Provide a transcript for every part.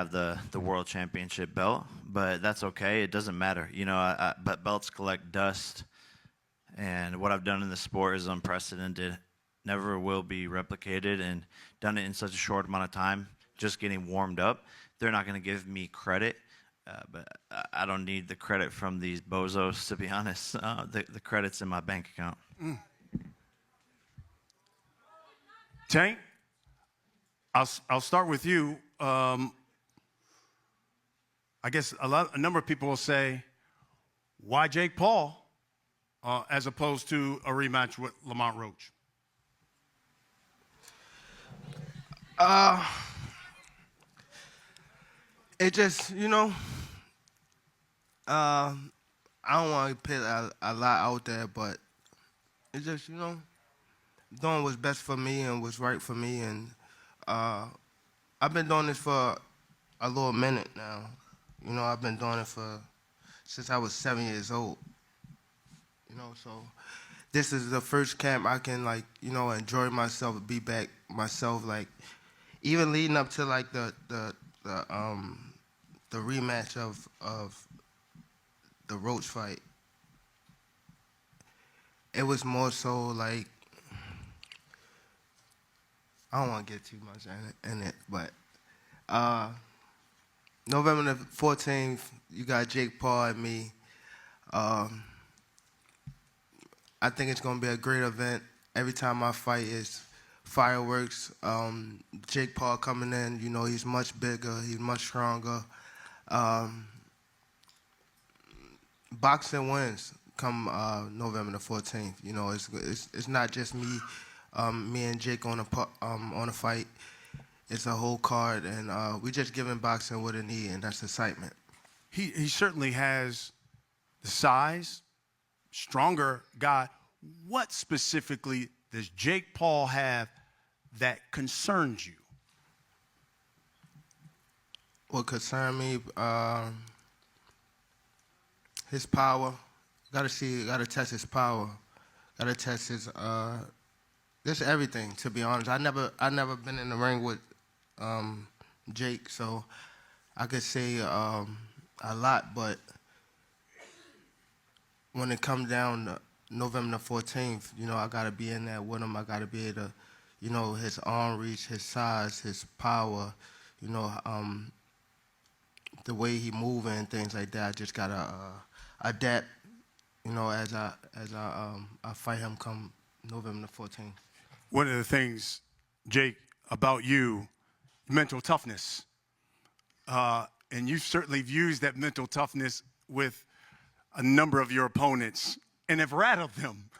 have the world championship belt, but that's okay. It doesn't matter, but belts collect dust, and what I've done in the sport is unprecedented. Never will be replicated, and done it in such a short amount of time. Just getting warmed up, they're not going to give me credit, but I don't need the credit from these bozos, to be honest. The credit's in my bank account. Tank, I'll start with you. I guess a number of people will say, why Jake Paul as opposed to a rematch with Lamont Roach? It just, I don't want to put a lot out there, but it just, doing what's best for me and what's right for me. And I've been doing this for a little minute now. I've been doing it since I was 7 years old. So this is the first camp I can, enjoy myself, be back myself, even leading up to, the rematch of the Roach fight. It was more so, I don't want to get too much in it, but November the 14th, you got Jake Paul and me. I think it's going to be a great event. Every time I fight is fireworks. Jake Paul coming in, he's much bigger, he's much stronger. Boxing wins come November the 14th. It's not just me and Jake on a fight. It's a whole card, and we just giving boxing what it needs, and that's excitement. He certainly has the size, stronger guy. What specifically does Jake Paul have that concerns you? What concerns me, his power. Got to test his power. Got to test his, just everything, to be honest. I never been in the ring with Jake, so I could say a lot, but when it comes down to November the 14th, I got to be in there with him. I got to be able to, his arm reach, his size, his power, the way he moving and things like that. I just got to adapt, as I fight him come November the 14th. One of the things, Jake, about you, mental toughness. And you've certainly used that mental toughness with a number of your opponents and have rattled them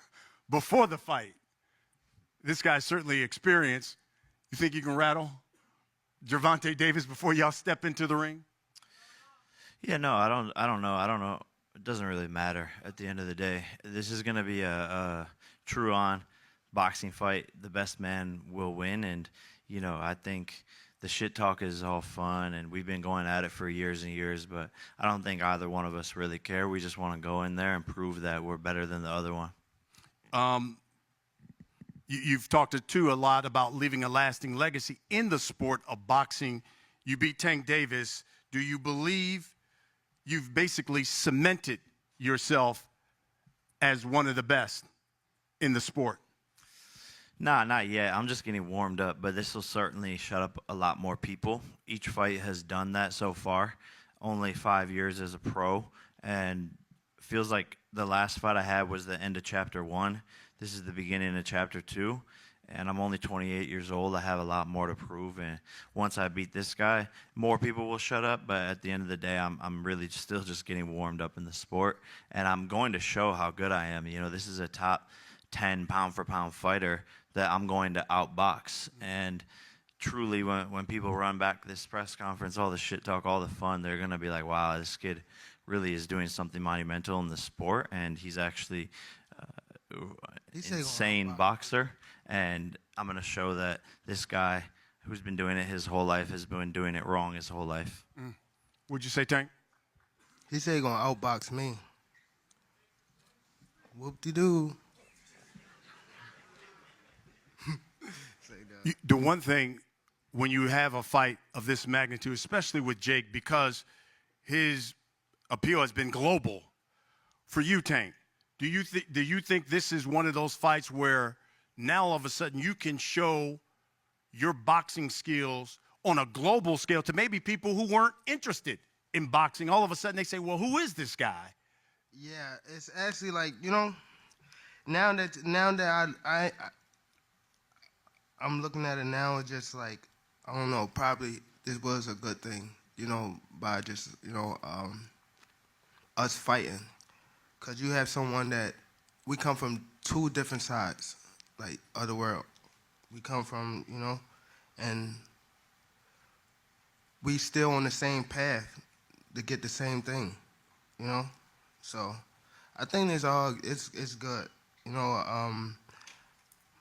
before the fight. This guy's certainly experienced. You think you can rattle Gervonta Davis before y'all step into the ring? Yeah, no, I don't know. It doesn't really matter at the end of the day. This is going to be a true-on boxing fight. The best man will win, and, I think the shit talk is all fun, and we've been going at it for years and years, but I don't think either one of us really care. We just want to go in there and prove that we're better than the other one. You've talked to a lot about leaving a lasting legacy in the sport of boxing. You beat Tank Davis. Do you believe you've basically cemented yourself as one of the best in the sport? Nah, not yet. I'm just getting warmed up, but this will certainly shut up a lot more people. Each fight has done that so far. Only 5 years as a pro, and feels like the last fight I had was the end of chapter 1. This is the beginning of chapter 2, and I'm only 28 years old. I have a lot more to prove, and once I beat this guy, more people will shut up, but at the end of the day, I'm really still just getting warmed up in the sport, and I'm going to show how good I am. This is a top 10 pound-for-pound fighter that I'm going to outbox. And truly, when people run back this press conference, all the shit talk, all the fun, they're going to be like, wow, this kid really is doing something monumental in the sport, and he's actually insane boxer. And I'm going to show that this guy who's been doing it his whole life has been doing it wrong his whole life. What'd you say, Tank? He said he's going to outbox me. Whoop-de-doo. The one thing when you have a fight of this magnitude, especially with Jake, because his appeal has been global. For you, Tank, do you think this is one of those fights where now all of a sudden you can show your boxing skills on a global scale to maybe people who weren't interested in boxing? All of a sudden they say, well, who is this guy? Yeah, it's actually like, you know, now that I'm looking at it now, it's just like, I don't know, probably this was a good thing, you know, by just, you know, us fighting. Because you have someone that, we come from two different sides, like, of the world. We come from, you know, and we still on the same path to get the same thing, you know? So I think it's good. You know,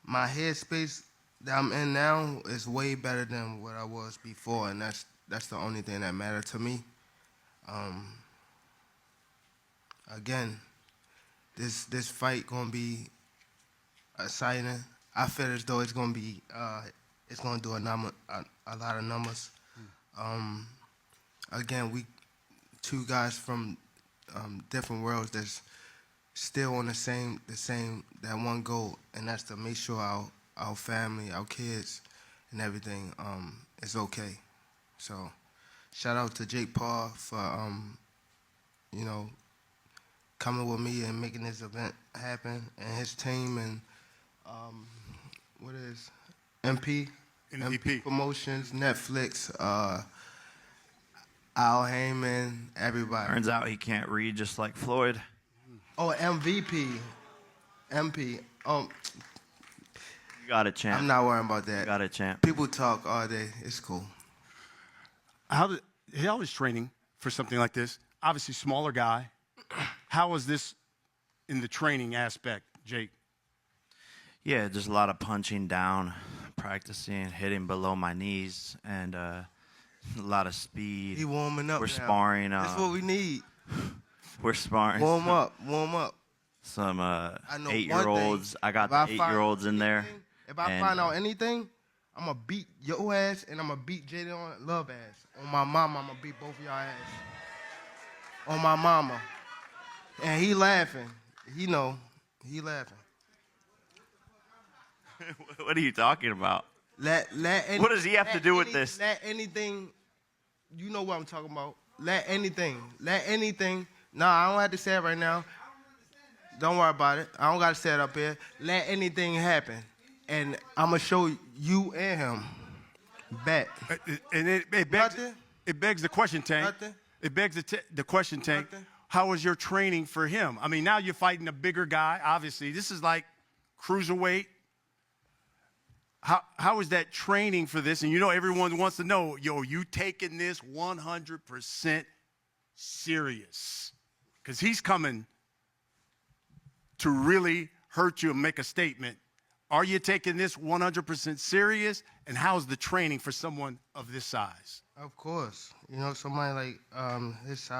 my headspace that I'm in now is way better than what I was before, and that's the only thing that mattered to me. Again, this fight gonna be exciting. I feel as though it's gonna be it's gonna do a lot of numbers. Again, we two guys from different worlds that's still on the same that one goal, and that's to make sure our family, our kids, and everything is okay. So, shout out to Jake Paul for you know, coming with me and making this event happen, and his team, and what is MVP Promotions, Netflix, Al Heyman, everybody. Turns out he can't read just like Floyd. Oh, MVP. MP. Oh, You got it, champ. I'm not worrying about that. You got it, champ. People talk all day. It's cool. How is training for something like this? Obviously, smaller guy. How was this in the training aspect, Jake? Yeah, just a lot of punching down, practicing, hitting below my knees, and a lot of speed. He warming up. We're now. sparring. That's what we need. We're sparring. Warm up. Some I know 8-year-olds. I got the 8-year-olds in there. If I find out anything, I'm going to beat your ass and I'm going to beat Jaden Love ass. On my mama, I'm going to beat both of y'all ass. On my mama. And he laughing. He know. He laughing. What are you talking about? What does he have to do with this? Let anything, you know what I'm talking about. Let anything. Nah, I don't have to say it right now. Don't worry about it. I don't got to say it up here. Let anything happen. And I'm going to show you and him. Bet. And it begs the question, Tank. Nothing. It begs the question, Tank. Nothing. How was your training for him? I mean, now you're fighting a bigger guy, obviously. This is like cruiserweight. How is that training for this? And you know everyone wants to know, yo, you taking this 100% serious? Because he's coming to really hurt you and make a statement. Are you taking this 100% serious? And how's the training for someone of this size? Of course. You know, somebody like his size.